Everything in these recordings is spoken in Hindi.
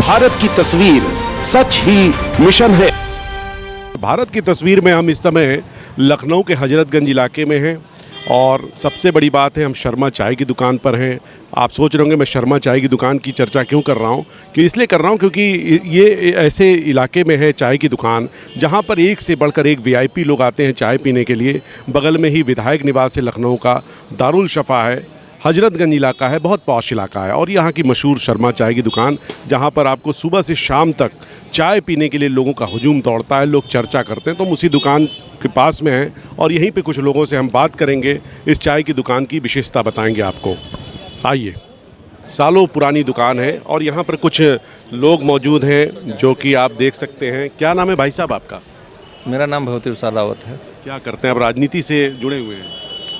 भारत की तस्वीर सच ही मिशन है। भारत की तस्वीर में हम इस समय लखनऊ के हजरतगंज इलाके में हैं और सबसे बड़ी बात है हम शर्मा चाय की दुकान पर हैं। आप सोच रहे होंगे मैं शर्मा चाय की दुकान की चर्चा क्यों कर रहा हूँ, कि इसलिए कर रहा हूँ क्योंकि ये ऐसे इलाके में है चाय की दुकान जहाँ पर एक से बढ़कर एक वीआईपी लोग आते हैं चाय पीने के लिए। बगल में ही विधायक निवास है लखनऊ का, दारुल शफ़ा है, हजरतगंज इलाका है, बहुत पॉश इलाका है और यहाँ की मशहूर शर्मा चाय की दुकान जहाँ पर आपको सुबह से शाम तक चाय पीने के लिए लोगों का हुजूम दौड़ता है, लोग चर्चा करते हैं। तो हम उसी दुकान के पास में हैं और यहीं पे कुछ लोगों से हम बात करेंगे, इस चाय की दुकान की विशेषता बताएंगे आपको। आइए, सालों पुरानी दुकान है और यहाँ पर कुछ लोग मौजूद हैं जो कि आप देख सकते हैं। क्या नाम है भाई साहब आपका? मेरा नाम भगवती प्रसाद रावत है। क्या करते हैं आप? राजनीति से जुड़े हुए हैं?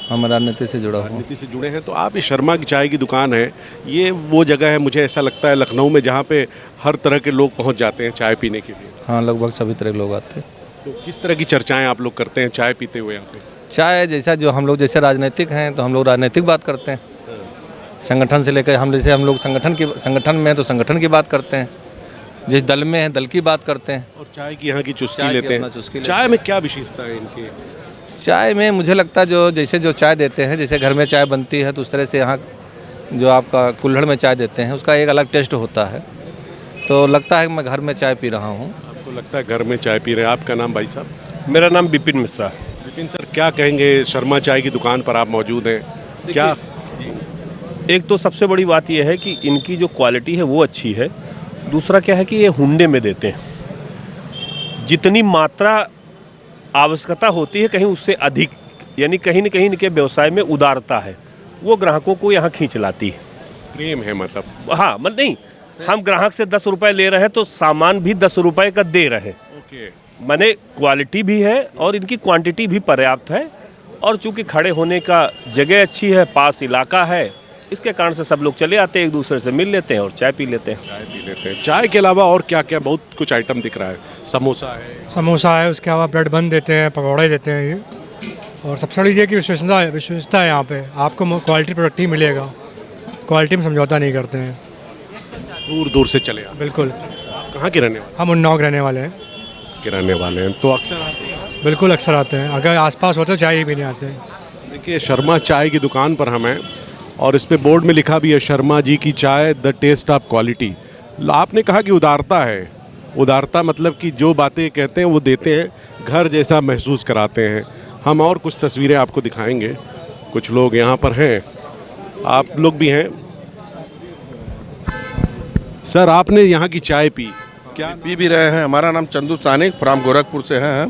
हम राजनीति से जुड़ा हूँ। राजनीति से जुड़े हैं। तो आप ये शर्मा की चाय की दुकान है, ये वो जगह है मुझे ऐसा लगता है लखनऊ में जहाँ पे हर तरह के लोग पहुँच जाते हैं चाय पीने के लिए। हाँ, लगभग सभी तरह के लोग आते हैं। तो किस तरह की चर्चाएं आप लोग करते हैं चाय पीते हुए यहाँ पे? चाय जैसा जो हम लोग जैसे राजनीतिक हैं तो हम लोग राजनीतिक बात करते हैं, संगठन से लेकर हम जैसे हम लोग संगठन में हैं तो संगठन की बात करते हैं, जिस दल में हैं दल की बात करते हैं। और चाय की यहाँ की चुस्की चाय की लेते अपना हैं। चुस्की लेते चाय में क्या विशेषता है इनकी? चाय में मुझे लगता है जो जैसे जो चाय देते हैं, जैसे घर में चाय बनती है तो उस तरह से यहाँ जो आपका कुल्हड़ में चाय देते हैं उसका एक अलग टेस्ट होता है। तो लगता है कि मैं घर में चाय पी रहा हूँ। आपको लगता है घर में चाय पी रहे हैं। आपका नाम भाई साहब? मेरा नाम विपिन मिश्रा। विपिन सर, क्या कहेंगे, शर्मा चाय की दुकान पर आप मौजूद हैं, क्या? एक तो सबसे बड़ी बात यह है कि इनकी जो क्वालिटी है वो अच्छी है। दूसरा क्या है कि ये हुंडे में देते हैं, जितनी मात्रा आवश्यकता होती है कहीं उससे अधिक, यानी कहीं न कहीं इनके व्यवसाय में उदारता है, वो ग्राहकों को यहाँ खींच लाती है। प्रेम है मतलब? हाँ, मतलब नहीं, हम ग्राहक से 10 रुपये ले रहे हैं तो सामान भी 10 रुपये का दे रहे हैं। ओके। माने क्वालिटी भी है और इनकी क्वांटिटी भी पर्याप्त है और चूँकि खड़े होने का जगह अच्छी है, पास इलाका है, इसके कारण से सब लोग चले आते हैं, एक दूसरे से मिल लेते हैं और चाय पी लेते हैं। चाय पी लेते हैं। चाय के अलावा और क्या क्या? बहुत कुछ आइटम दिख रहा है। समोसा है, उसके अलावा ब्रेड बन देते हैं, पकौड़े देते हैं ये। और सबसे बड़ी ये कि विशेषता है यहाँ पे आपको क्वालिटी प्रोडक्ट ही मिलेगा, क्वालिटी में समझौता नहीं करते हैं। दूर दूर से चले आते। बिल्कुल। आप कहाँ के रहने वाले? हम उन्नाव के रहने वाले हैं। के रहने वाले हैं तो अक्सर आते हैं? बिल्कुल अक्सर आते हैं, अगर आसपास होते तो चाय ही पीने आते हैं। देखिए, शर्मा चाय की दुकान पर हम हैं और इस पे बोर्ड में लिखा भी है शर्मा जी की चाय, द टेस्ट ऑफ क्वालिटी। आपने कहा कि उदारता है। उदारता मतलब कि जो बातें कहते हैं वो देते हैं, घर जैसा महसूस कराते हैं। हम और कुछ तस्वीरें आपको दिखाएंगे। कुछ लोग यहाँ पर हैं, आप लोग भी हैं। सर, आपने यहाँ की चाय पी? क्या पी भी रहे हैं। हमारा नाम चंदू सानिक फ्राम गोरखपुर से है।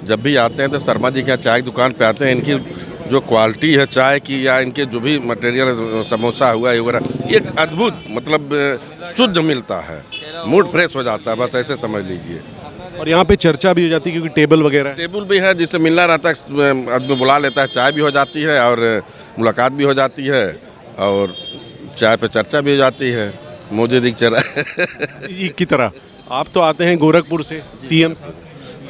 जब भी आते हैं तो शर्मा जी के यहाँ चाय की दुकान पे आते हैं। इनकी जो क्वालिटी है चाय की या इनके जो भी मटेरियल, समोसा हुआ ये वगैरह, एक अद्भुत मतलब शुद्ध मिलता है, मूड फ्रेश हो जाता है, बस ऐसे समझ लीजिए। और यहाँ पे चर्चा भी हो जाती है क्योंकि टेबल वगैरह है। टेबल भी है जिससे मिलना रहता है, आदमी बुला लेता है, चाय भी हो जाती है और मुलाकात भी हो जाती है और चाय पे चर्चा भी हो जाती है, मौजूद की तरह। आप तो आते हैं गोरखपुर से, सीएम साहब?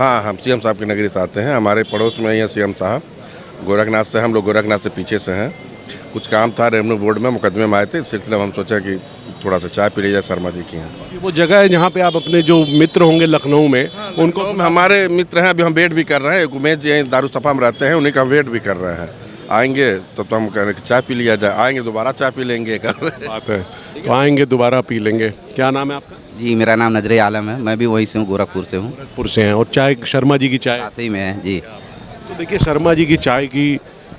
हाँ, हम सीएम साहब की नगरी से आते हैं। हमारे पड़ोस में ही है सीएम साहब, गोरखनाथ से। हम लोग गोरखनाथ से पीछे से हैं। कुछ काम था रेवेन्यू बोर्ड में, मुकदमे में आए थे, इस सिलसिले में हम सोचा कि थोड़ा सा चाय पी ली जाए शर्मा जी की यहाँ। वो जगह है जहाँ पे आप अपने जो मित्र होंगे लखनऊ में, उनको? हमारे मित्र हैं, अभी हम वेट भी कर रहे हैं। उमेश जी दारू सफा में रहते हैं, उन्हीं का वेट भी कर रहे हैं। आएंगे तो हम कह रहे हैं चाय पी लिया जाए, आएंगे दोबारा चाय पी लेंगे। बात है, तो आएंगे दोबारा पी लेंगे। क्या नाम है आपका? जी, मेरा नाम नजरे आलम है, मैं भी वहीं से हूँ, गोरखपुर से हूँ। गोरखपुर से हैं और चाय शर्मा जी की चाय साथ ही में है जी। तो देखिए, शर्मा जी की चाय की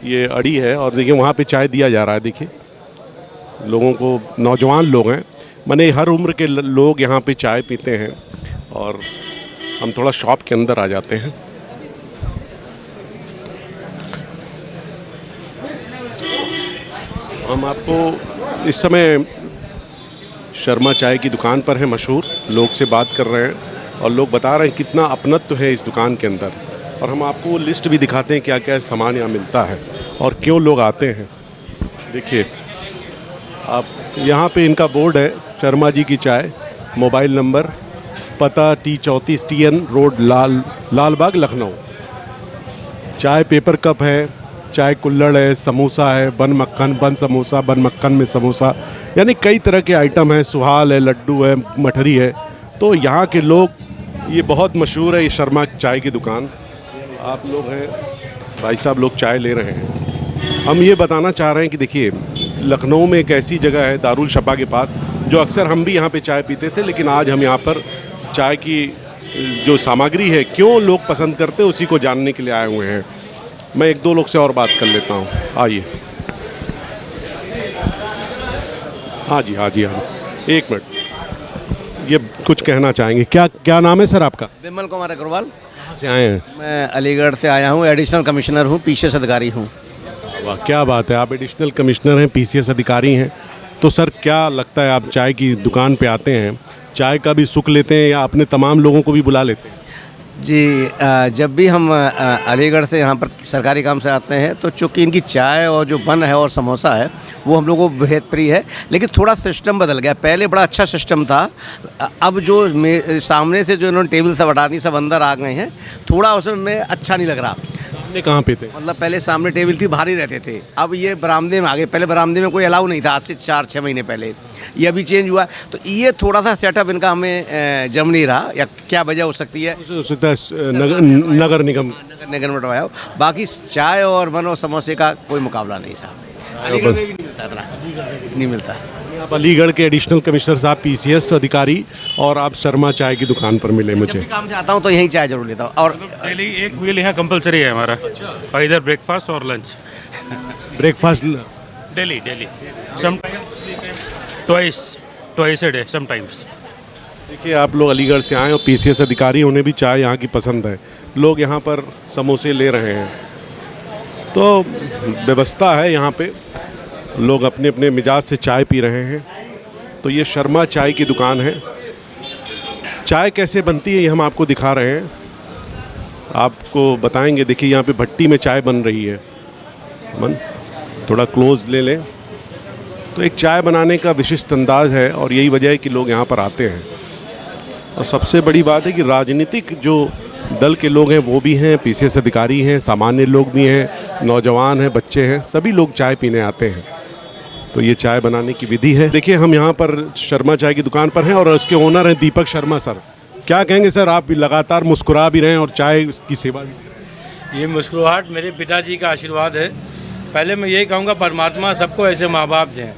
ये अड़ी है और देखिए वहाँ पे चाय दिया जा रहा है। देखिए लोगों को, नौजवान लोग हैं, माने हर उम्र के लोग यहाँ पे चाय पीते हैं। और हम थोड़ा शॉप के अंदर आ जाते हैं। हम आपको इस समय शर्मा चाय की दुकान पर है, मशहूर लोग से बात कर रहे हैं और लोग बता रहे हैं कितना अपनत्व है इस दुकान के अंदर। और हम आपको लिस्ट भी दिखाते हैं क्या क्या सामान यहाँ मिलता है और क्यों लोग आते हैं। देखिए आप, यहाँ पे इनका बोर्ड है, शर्मा जी की चाय, मोबाइल नंबर, पता T34 TN road, Lalbagh, Lucknow. चाय पेपर कप है, चाय कुल्हड़ है, समोसा है, बन समोसा, बन मक्खन में समोसा, यानी कई तरह के आइटम हैं, सुहाल है, लड्डू है, मठरी है। तो यहाँ के लोग, ये बहुत मशहूर है ये शर्मा चाय की दुकान। आप लोग हैं, भाई साहब लोग चाय ले रहे हैं। हम ये बताना चाह रहे हैं कि देखिए, लखनऊ में एक ऐसी जगह है दारुल शफा के पास, जो अक्सर हम भी यहाँ पे चाय पीते थे, लेकिन आज हम यहाँ पर चाय की जो सामग्री है, क्यों लोग पसंद करते हैं, उसी को जानने के लिए आए हुए हैं। मैं एक दो लोग से और बात कर लेता हूँ, आइए। हाँ जी, हाँ जी, हाँ, एक मिनट, ये कुछ कहना चाहेंगे? क्या क्या नाम है सर आपका? विमल कुमार अग्रवाल। कहाँ से आए हैं? मैं अलीगढ़ से आया हूँ, एडिशनल कमिश्नर हूँ, पीसीएस अधिकारी हूँ। वाह, क्या बात है, आप एडिशनल कमिश्नर हैं, पीसीएस अधिकारी हैं। तो सर क्या लगता है, आप चाय की दुकान पे आते हैं, चाय का भी सुख लेते हैं या अपने तमाम लोगों को भी बुला लेते हैं? जी, जब भी हम अलीगढ़ से यहाँ पर सरकारी काम से आते हैं तो चूँकि इनकी चाय और जो बन है और समोसा है वो हम लोगों को बेहद प्रिय है, लेकिन थोड़ा सिस्टम बदल गया। पहले बड़ा अच्छा सिस्टम था, अब जो सामने से जो इन्होंने टेबल सब हटा दी, सब अंदर आ गए हैं, थोड़ा उसमें अच्छा नहीं लग रहा। आपने कहाँ पे थे? मतलब पहले सामने टेबल थी, बाहर ही रहते थे, अब ये बरामदे में आ गए। पहले बरामदे में कोई अलाउ नहीं था, आज से 4-6 महीने पहले, ये अभी चेंज हुआ। तो ये थोड़ा सा सेटअप इनका हमें जम नहीं रहा, या क्या वजह हो सकती है? नगर निगम बनवाया हो। बाकी चाय और बन और समोसे का कोई मुकाबला नहीं साहब, अलीगढ़ में भी नहीं मिलता, इतना नहीं मिलता। आप अलीगढ़ के एडिशनल कमिश्नर साहब, पीसीएस अधिकारी, और आप शर्मा चाय की दुकान पर मिले मुझे। जब भी काम से आता हूँ तो यहीं चाय जरूर लेता हूँ। और डेली एक मील यहाँ कंपलसरी है हमारा, इधर ब्रेकफास्ट और lunch. Breakfast daily twice a day sometimes. देखिए, आप लोग अलीगढ़ से आए और पीसीएस अधिकारी, उन्हें भी चाय यहाँ की पसंद है, लोग यहाँ पर समोसे ले रहे हैं। तो व्यवस्था है यहाँ पे, लोग अपने अपने मिजाज से चाय पी रहे हैं। तो ये शर्मा चाय की दुकान है। चाय कैसे बनती है ये हम आपको दिखा रहे हैं, आपको बताएंगे। देखिए, यहाँ पे भट्टी में चाय बन रही है। मन थोड़ा क्लोज ले लें तो एक चाय बनाने का विशिष्ट अंदाज है, और यही वजह है कि लोग यहाँ पर आते हैं। और सबसे बड़ी बात है कि राजनीतिक जो दल के लोग हैं वो भी हैं, पीसीएस अधिकारी हैं, सामान्य लोग भी हैं, नौजवान हैं, बच्चे हैं, सभी लोग चाय पीने आते हैं। तो ये चाय बनाने की विधि है। देखिए, हम यहाँ पर शर्मा चाय की दुकान पर हैं और उसके ओनर हैं दीपक शर्मा सर। क्या कहेंगे सर, आप लगातार मुस्कुरा भी रहे हैं और चाय की सेवा भी? ये मुस्कुराहट मेरे पिताजी का आशीर्वाद है। पहले मैं यही कहूँगा, परमात्मा सबको ऐसे माँ बाप दें।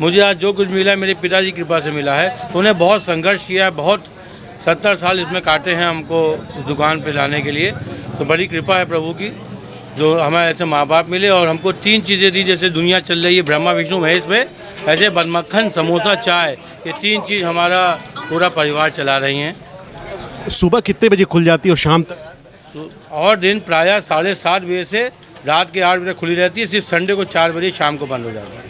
मुझे आज जो कुछ मिला है मेरे पिताजी की कृपा से मिला है। उन्हें बहुत संघर्ष किया है, बहुत 70 साल इसमें काटे हैं हमको उस दुकान पे लाने के लिए। तो बड़ी कृपा है प्रभु की, जो हमें ऐसे माँ बाप मिले और हमको 3 चीज़ें दी। जैसे दुनिया चल रही है ब्रह्मा विष्णु महेश में, ऐसे बनमक्खन, समोसा, चाय, ये 3 चीज़ हमारा पूरा परिवार चला रही हैं। सुबह कितने बजे खुल जाती है और शाम तक? और दिन प्रायः 7:30 बजे से रात के 8 बजे खुली रहती है। सिर्फ संडे को 4 बजे शाम को बंद हो जाती है।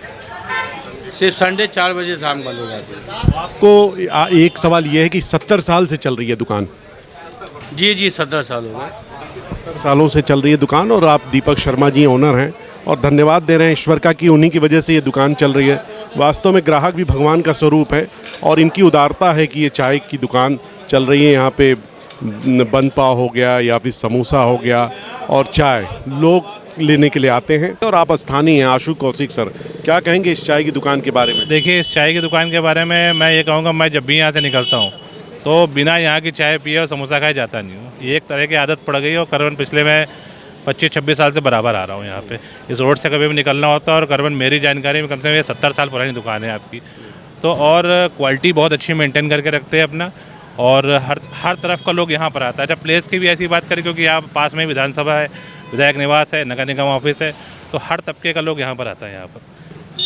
सिर्फ संडे 4 बजे शाम बंद हो जाती है। आपको एक सवाल ये है कि 70 साल से चल रही है दुकान? जी 17 साल हो गए। 70 सालों से चल रही है दुकान, और आप दीपक शर्मा जी ओनर हैं, और धन्यवाद दे रहे हैं ईश्वर का कि उन्हीं की वजह से ये दुकान चल रही है। वास्तव में ग्राहक भी भगवान का स्वरूप है, और इनकी उदारता है कि ये चाय की दुकान चल रही है। यहाँ पे बन पाव हो गया या फिर समोसा हो गया, और चाय लोग लेने के लिए आते हैं। और आप स्थानीय हैं, आशु कौशिक सर, क्या कहेंगे इस चाय की दुकान के बारे में? देखिए, इस चाय की दुकान के बारे में मैं ये कहूँगा, मैं जब भी यहाँ से निकलता हूँ तो बिना यहाँ की चाय पिए और समोसा खाए जाता नहीं हूँ। ये एक तरह की आदत पड़ गई है, और करीबन पिछले मैं 25-26 साल से बराबर आ रहा हूँ यहाँ पे। इस रोड से कभी भी निकलना होता है, और करीबन मेरी जानकारी में कम से कम ये 70 साल पुरानी दुकान है आपकी। तो और क्वालिटी बहुत अच्छी मेंटेन करके रखते हैं अपना, और हर तरफ का लोग यहाँ पर आता है। अच्छा, प्लेस की भी ऐसी बात करें, क्योंकि यहाँ पास में विधानसभा है, विधायक निवास है, नगर निगम ऑफिस है, तो हर तबके का लोग यहाँ पर आता है यहाँ पर।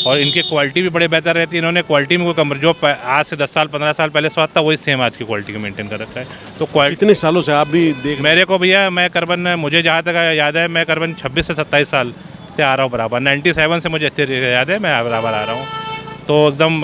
और इनकी क्वालिटी भी बड़े बेहतर रहती है। इन्होंने क्वालिटी में कोई कम, जो आज से 10 साल 15 साल पहले स्वाद था, वही सेम आज की क्वालिटी का मेंटेन कर रखा है। तो क्वालिटी कितने सालों से आप भी देख? मेरे को भैया, मैं करीबन, मुझे जहाँ तक याद है, मैं करीबन 26 से 27 साल से आ रहा हूँ बराबर। 97 से मुझे अच्छे याद है, मैं बराबर आ रहा हूँ। तो एकदम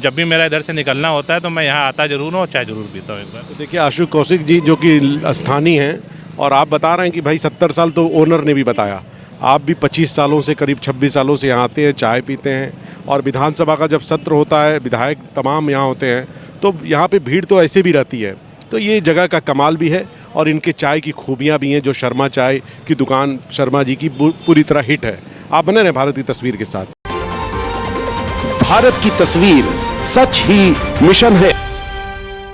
जब भी मेरा इधर से निकलना होता है तो मैं यहाँ आता ज़रूर हूँ और चाय ज़रूर पीता हूँ एक बार। तो देखिए, आशु कौशिक जी जो कि स्थानीय हैं, और आप बता रहे हैं कि भाई 70 साल, तो ओनर ने भी बताया, आप भी 25 सालों से, करीब 26 सालों से यहाँ आते हैं, चाय पीते हैं। और विधानसभा का जब सत्र होता है, विधायक तमाम यहाँ होते हैं, तो यहाँ पे भीड़ तो ऐसे भी रहती है। तो ये जगह का कमाल भी है, और इनके चाय की खूबियाँ भी हैं, जो शर्मा चाय की दुकान शर्मा जी की पूरी तरह हिट है। आप बने रहें भारत की तस्वीर के साथ। भारत की तस्वीर सच ही मिशन है।